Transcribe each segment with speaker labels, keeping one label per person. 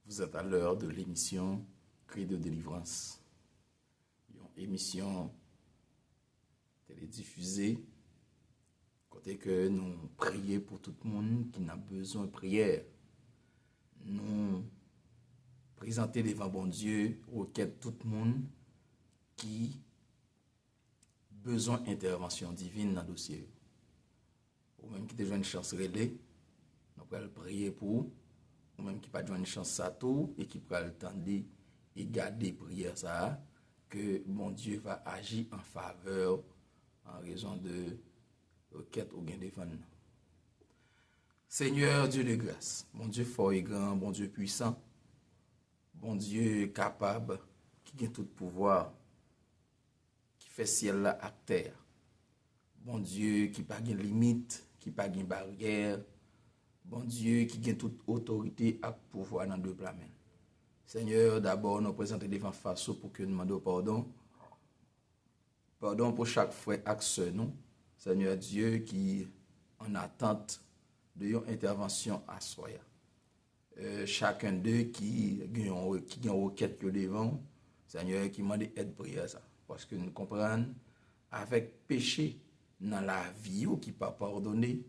Speaker 1: Vous êtes à l'heure de l'émission Cri de délivrance. Une émission télédiffusée, côté que nous prions pour tout le monde qui n'a besoin de prière. Nous présenter devant bon Dieu, requête tout le monde qui a besoin d'intervention divine dans le dossier. Ou même qui a déjà une chance relais, nous allons prier pour ou même qui n'a pas une chance à tout et qui prend le temps de garder prière ça, que mon Dieu va agir en faveur en raison de requête ou gain défendre. Seigneur Dieu de grâce, bon Dieu fort et grand, bon Dieu puissant, bon Dieu capable, qui a tout pouvoir, qui fait ciel là à terre. Bon Dieu qui n'a pas de limite, qui n'a pas de barrière. Bon Dieu qui a toute autorité et pouvoir dans deux plans. Seigneur, d'abord nous présentons devant face pour que nous demandions pardon. Pardon pour chaque frère et sœur nous. Seigneur Dieu qui en attente de une intervention à soi. Chacun d'eux qui a une requête devant, Seigneur, qui demande aide prière ça. Parce que nous comprenons, avec péché dans la vie qui pas pardonné,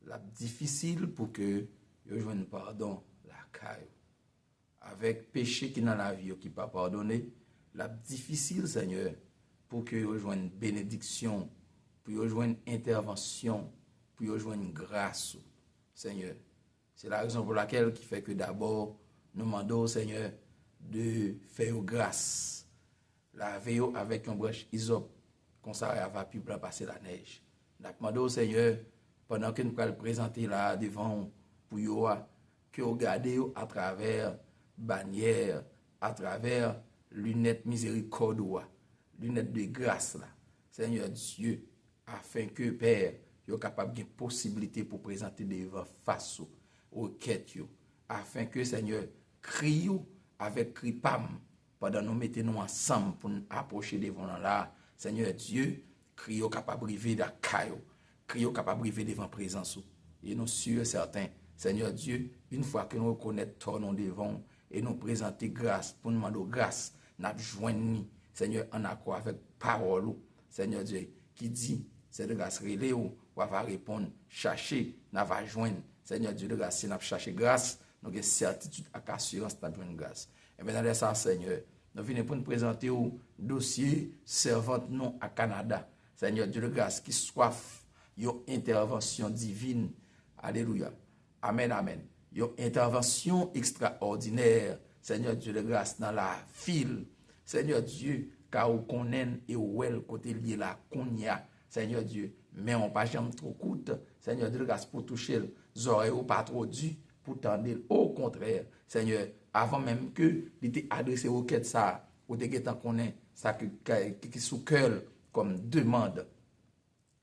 Speaker 1: la difficile pour que je joigne pardon la caille. Avec péché qui dans la vie qui pas pardonné, la difficile, Seigneur, pour que je joigne bénédiction, pour que je joigne intervention, pour que je joigne grâce, Seigneur. C'est la raison pour laquelle qui fait que d'abord, nous demandons, Seigneur, de faire grâce. Laver avec un branche isope, comme ça, elle va plus passer la neige. Nous demandons, Seigneur, pendant que nous allons présenter là devant pour vous, que vous regardez à travers bannière, à travers lunettes miséricorde, lunettes de grâce là. Seigneur Dieu, afin que Père, vous êtes capable de possibilité pour présenter devant face aux quêtes, afin que Seigneur, criez avec cri pam, pendant nous mettons ensemble pour nous approcher devant là. Seigneur Dieu, criez capable de vivre la caillou. Crions capable de vivre devant la présence. Et nous sûrs certains, Seigneur Dieu, une fois que nous reconnaissons ton nom devant et nous présenter grâce, pour nous demander grâce, nous joignons, Seigneur, en accord avec parole, Seigneur Dieu, qui dit, c'est de grâce, relais ou va répondre, chercher, nous va joindre, Seigneur Dieu de grâce, si nous chercher grâce, nous avons certitude et assurance de joindre grâce. Et maintenant, dans ça, Seigneur, nous venons pour nous présenter au dossier servante non à Canada, Seigneur Dieu de grâce, qui soif une intervention divine. Alléluia. Amen, amen. Une intervention extraordinaire, Seigneur Dieu de grâce, dans la ville. Seigneur Dieu, car vous connaissez et où est le côté lié la konya. Seigneur Dieu, mais on pas jamais trop coûte. Seigneur Dieu de grâce, pour toucher les oreilles ou pas trop dû, pour tendre. Au contraire, Seigneur, avant même que il t'ait adressé aux quêtes ça, ou te guetant connaît ça qui sous cœur comme demande.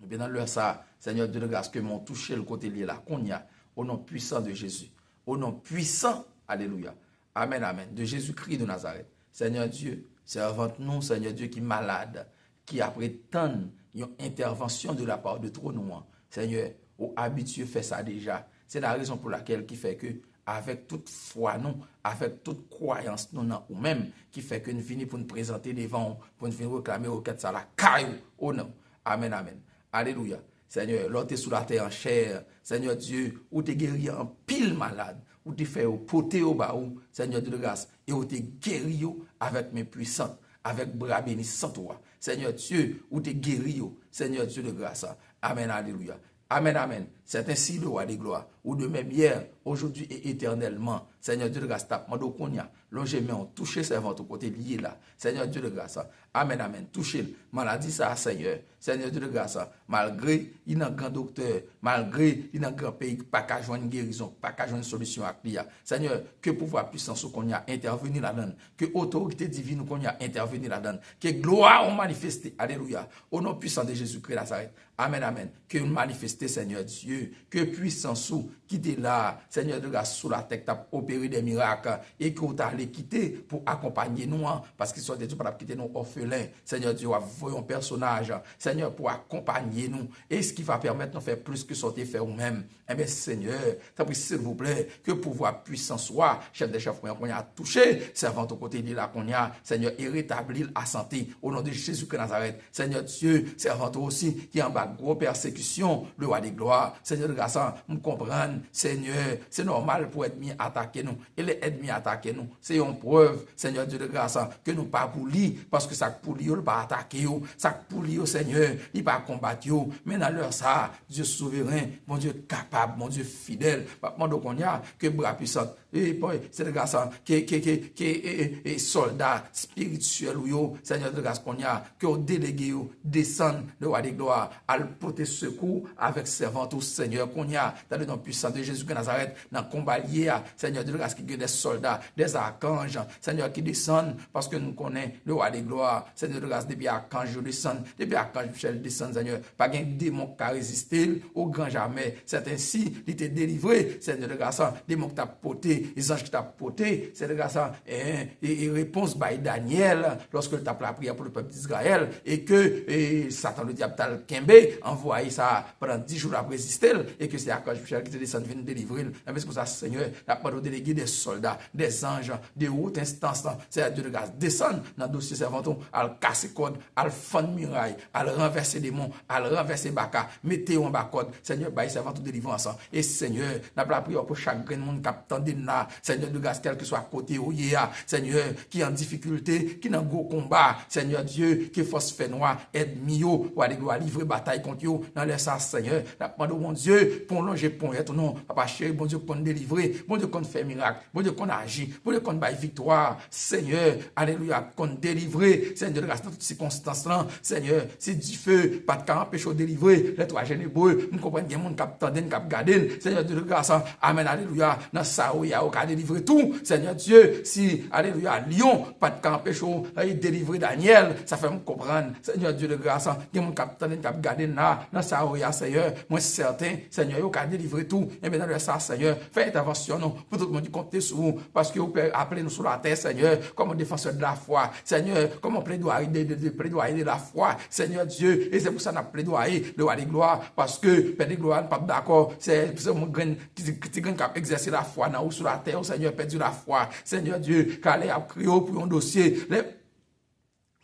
Speaker 1: Et bien dans l'heure ça, Seigneur Dieu de grâce, que m'ont touché le côté lié là, qu'on y a, au nom puissant de Jésus, au nom puissant, alléluia, amen, amen, de Jésus-Christ de Nazareth. Seigneur Dieu, servante nous, Seigneur Dieu qui est malade, qui après tant une intervention de la part de trop nous, Seigneur, au habitué fait ça déjà. C'est la raison pour laquelle qui fait que, avec toute foi, nous, avec toute croyance, nous, ou même, qui fait que nous finissons pour nous présenter devant, pour nous venir réclamer au quête ça la caille, au nom, amen, amen. Alléluia. Seigneur, l'autre est sous la terre en chair. Seigneur Dieu, ou t'es guéri en pile malade, ou t'es fait au poté au bas, Seigneur Dieu de grâce, et ou t'es guéri avec mes puissantes, avec bras bénissants toi. Seigneur Dieu, ou t'es guéri, Seigneur Dieu de grâce. Amen, alléluia. Amen, amen. C'est ainsi le roi des gloires, ou de même hier, aujourd'hui et éternellement. Seigneur Dieu de grâce, tape, mando konya, longez on touche servante au côté lié là. Seigneur Dieu de grâce, amen, amen. Touchez, maladie ça, Seigneur. Seigneur Dieu de grâce, malgré, il y a un grand docteur, malgré, il y a un grand pays, pas qu'à joindre une guérison, pas qu'à joindre une solution à clia. Seigneur, que pouvoir puissance qu'on y a intervenu là-dedans, que autorité divine qu'on y a intervenu là-dedans, que gloire on manifesté, alléluia, au nom puissant de Jésus-Christ Nazareth. Amen, amen. Que manifester, Seigneur Dieu, que puissance qui était là, Seigneur de grâce, sous la tête, tu as opéré des miracles et que tu as allé quitter pour accompagner nous, parce qu'ils sont des Dieu, pas quitter nous orphelins. Seigneur Dieu, voyons un personnage, Seigneur, pour accompagner nous et ce qui va permettre de faire plus que sortir faire nous-mêmes. Eh bien, Seigneur, t'as prie, s'il vous plaît, que pouvoir puissant soit, chef des chefs, qu'on a touché, servant au côté de la qu'on a, Seigneur, et rétablir la santé au nom de Jésus de Nazareth. Seigneur Dieu, servant aussi, qui est en bas gros persécution, le roi des gloires. Seigneur de grâce, nous comprendre, Seigneur, c'est normal pour être mis attaquer nous. Et les ennemis attaquer nous. C'est une preuve, Seigneur Dieu de grâce, que nous pas pour lui, parce que ça pour lui, il pas attaquer, ça pour lui, Seigneur, il pas combattre, mais dans l'heure ça, Dieu souverain, mon Dieu capable, mon Dieu fidèle, donc on y a que bras puissant, et c'est le grâce, qui est soldat spirituel, Seigneur de grâce qu'on y a, que au délégué, descend le roi des gloires, à le porter secours avec servant au Seigneur qu'on y a, dans le nom puissant de Jésus de Nazareth, dans le combat lié à Seigneur de grâce, qui est des soldats, des archanges, Seigneur qui descendent, parce que nous connaissons le roi des gloires, Seigneur de grâce, depuis archange descend, depuis archange Michel descend, Seigneur, pas un démon qui a résisté au grand jamais, c'est ainsi, il était délivré, Seigneur de grâce, démon qui t'a porté, les anges qui t'a porté, Seigneur de grâce, et réponse by Daniel, lorsque il t'a la prière pour le peuple d'Israël, et que Satan le diable t'a Kembe, envoyé ça pendant 10 jours après résister, et que c'est archange Michel qui te descend, vient délivrer, mais c'est pour ça, Seigneur, la parole délégué des soldats, des anges, des hautes instances, c'est Dieu de grâce, descend dans le dossier servanton, à le casser code, à le fendre muraille, à le renverser démons, à le renverser baka, mettez en bas code, Seigneur, bail servanton délivrance, et Seigneur, n'a pas la prière pour chaque grain de monde qui attendait là, Seigneur de grâce, quel que soit côté où il y a, Seigneur, qui est en difficulté, qui est en gros combat, Seigneur Dieu, qui force fait noir, aide mio, ou aller livrer bataille contre eux, dans les sens, Seigneur, n'a pas de mon Dieu, pour longer, pour être non, papa chéri, bon Dieu, qu'on délivrer, bon Dieu, qu'on fait miracle, bon Dieu, qu'on agit, bon Dieu, qu'on baille victoire, Seigneur, alléluia, qu'on délivrer, Seigneur de grâce, dans toutes circonstances là, Seigneur, c'est du feu, pas de cas empêche de délivrer, les trois jeunes hébreux, nous comprenons qu'il y a des gens qui attendent, qui gardent, Seigneur de grâce, amen, alléluia, dans ça où il y a qu'à délivrer tout, Seigneur Dieu, si, alléluia, Lyon, pas de cas empêche de délivrer Daniel, ça fait me comprendre, Seigneur Dieu de grâce, il y a des gens qui attendent, qui gardent là, dans ça où il y a, Seigneur, moi certain, Seigneur, il y a délivrer tout, et bien dans le ça, Seigneur, fais intervention, non, pour tout le monde qui compte sur vous, parce que vous pouvez appeler nous sur la terre, Seigneur, comme défenseur de la foi, Seigneur, comme plaidoyer de la foi, Seigneur Dieu, et c'est pour ça qu'on a plaidoyer le roi des gloires, parce que Père des gloires n'est pas d'accord, c'est mon grain qui a exercé la foi dans ou sur la terre, Seigneur, perdu la foi, Seigneur Dieu, car les a crié pour un dossier,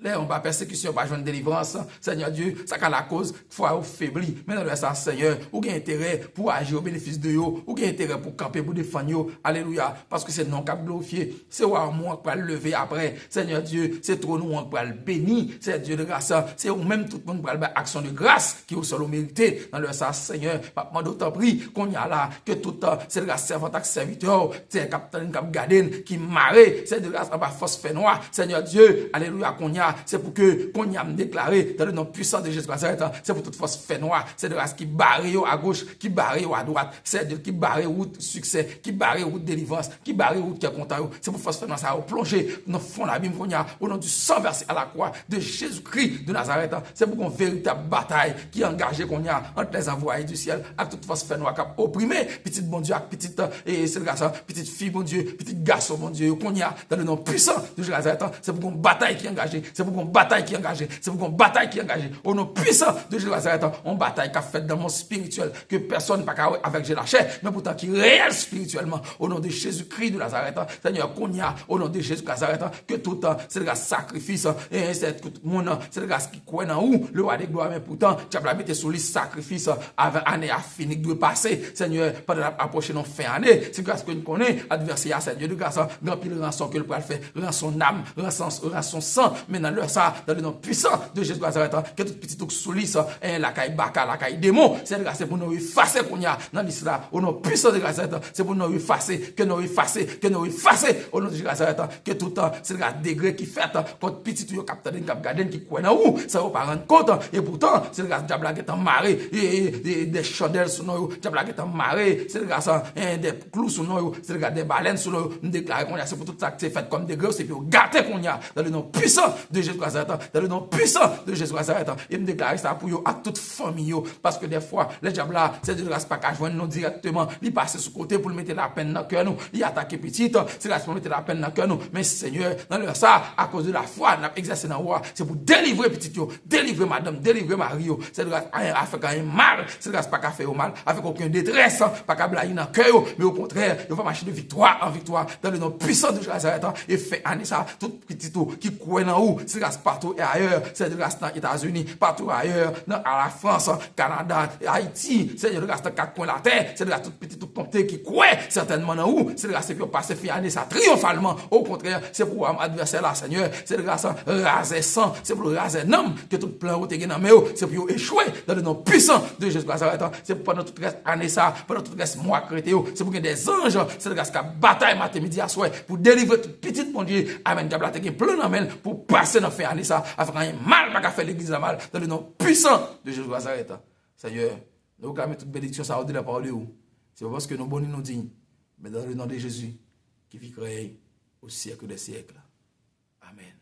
Speaker 1: là, on va persécution, pas joindre délivrance. Seigneur Dieu, ça qu'à la cause, foi ou faibli. Mais dans le sens, Seigneur, ou gain intérêt pour agir au bénéfice de yo, ou gain intérêt pour camper, pour défendre yo. Alléluia. Parce que c'est non qu'à glorifier. C'est ou moi qui va le lever après. Seigneur Dieu, c'est trop nous qui va le bénir. C'est Dieu de grâce. C'est ou même tout le monde qui va le action de grâce qui est au seul mérité. Dans le sens, Seigneur, pas d'autant pris qu'on y a là, que tout c'est de grâce servant avec serviteur, c'est capitaine, cap garden, qui marre, c'est de grâce en bas force fait noir. Seigneur Dieu, alléluia, qu'on y a. C'est pour que qu'on y a déclaré dans le nom puissant de Jésus Christ. C'est pour toute force fait noir. C'est de grâce qui barre à gauche, qui barre à droite. C'est Dieu qui barre route succès, qui barre route délivrance, qui barre route qui est content. C'est pour force fait noir. Ça a plongé dans le fond de l'abîme qu'on y a au nom du sang versé à la croix de Jésus-Christ de Nazareth. C'est pour une véritable bataille qui est engagée qu'on y a entre les envoyés du ciel avec toute force fait noir qui a opprimé petite bon Dieu, petite et c'est le grâce, petite fille bon Dieu, petite garçon bon Dieu qu'on y a dans le nom puissant de Jésus Nazareth. C'est pour une bataille qui est engagée. C'est pour une bataille qui est engagée. C'est pour une bataille qui est engagée. Au nom puissant de Jésus Nazareth, une bataille qui a fait dans mon spirituel, que personne n'a pas avec la chair, mais pourtant qui est réel spirituellement. Au nom de Jésus-Christ de Nazareth, Seigneur, qu'on y a, au nom de Jésus de Nazareth, que tout c'est le grâce sacrifice, et c'est tout le monde, c'est le grâce qui croit dans où, le roi des gloires, mais pourtant, tu as mis sur les sacrifices, avant l'année à finir, qui doit passer, Seigneur, pendant l'approche de fin année, c'est grâce que nous connaissons, adversaire, Seigneur de grâce, grand pile rançon que le poil fait, rançon âme, rançon sang, mais dans le sang, dans le nom puissant de Jésus de Nazareth, que tout petit truc sous l'is, la caille baka, la caille démon, c'est le grâce pour nous effacer qu'on y a dans l'islam, au nom puissant de grâce, c'est pour nous effacer, que nous effacer, au nom de Jésus de Nazareth, que tout temps, c'est le grâce degré qui fait, contre petit tuyau capitaine, cap garden, qui croit dans où, ça va pas rendre compte, et pourtant, c'est le grâce diable qui est en marée, et des chandelles sous nous, diable qui est en marée, c'est le grâce des clous sous nous, c'est le grâce des baleines sous nous, nous déclarons qu'on y a, c'est pour tout ça que c'est fait comme degré, c'est pour gâter qu'on y a, dans le nom puissant de Jésus Nazareth, dans le nom puissant de Jésus Nazareth. Et me déclare ça pour vous, à toute famille, parce que des fois, les diables là, c'est de grâce pas qu'à joindre nous directement, il passe sur côté pour mettre la peine dans le cœur nous, il attaque petite, c'est grâce pour mettre la peine dans le cœur nous. Mais Seigneur, dans le ça, à cause de la foi, n'a exercé dans roi, c'est pour délivrer petite, délivrer madame, délivrer Mario, c'est de grâce à faire un mal, c'est de grâce pas qu'à faire mal, avec aucune détresse, pas qu'à blaguer dans le cœur, mais au contraire, il va marcher de victoire en victoire, dans le nom puissant de Jésus Nazareth, et fait année ça, tout petit tout, qui croit dans où, c'est grâce partout et ailleurs, c'est de grâce dans les États-Unis, partout ailleurs, à la France, Canada, Haïti, c'est de grâce dans quatre coins de la terre, c'est de grâce tout petit tout comté qui croit certainement dans où, c'est de grâce qui ont passé fin année ça triomphalement, au contraire, c'est pour adversaire là, Seigneur, c'est de grâce raser sang, c'est pour raser nom, que tout plan où t'es dans mais c'est pour échouer dans le nom puissant de Jésus Nazareth, c'est pour pendant toute année ça, pendant tout reste mois crété, c'est pour que des anges, c'est de grâce qu'à bataille matin midi à soir, pour délivrer toute petite mon Dieu, amen, diable a plein d'amène pour passer dans fin année ça, afin qu'il y ait mal, pas qu'à faire l'église la mal, dans le nom puissant de Jésus Nazareth. Seigneur, nous avons toute bénédiction, ça de la parole de vous. C'est pas parce que nous bonnes nous dignes, mais dans le nom de Jésus, qui vit créer au siècle des siècles. Amen.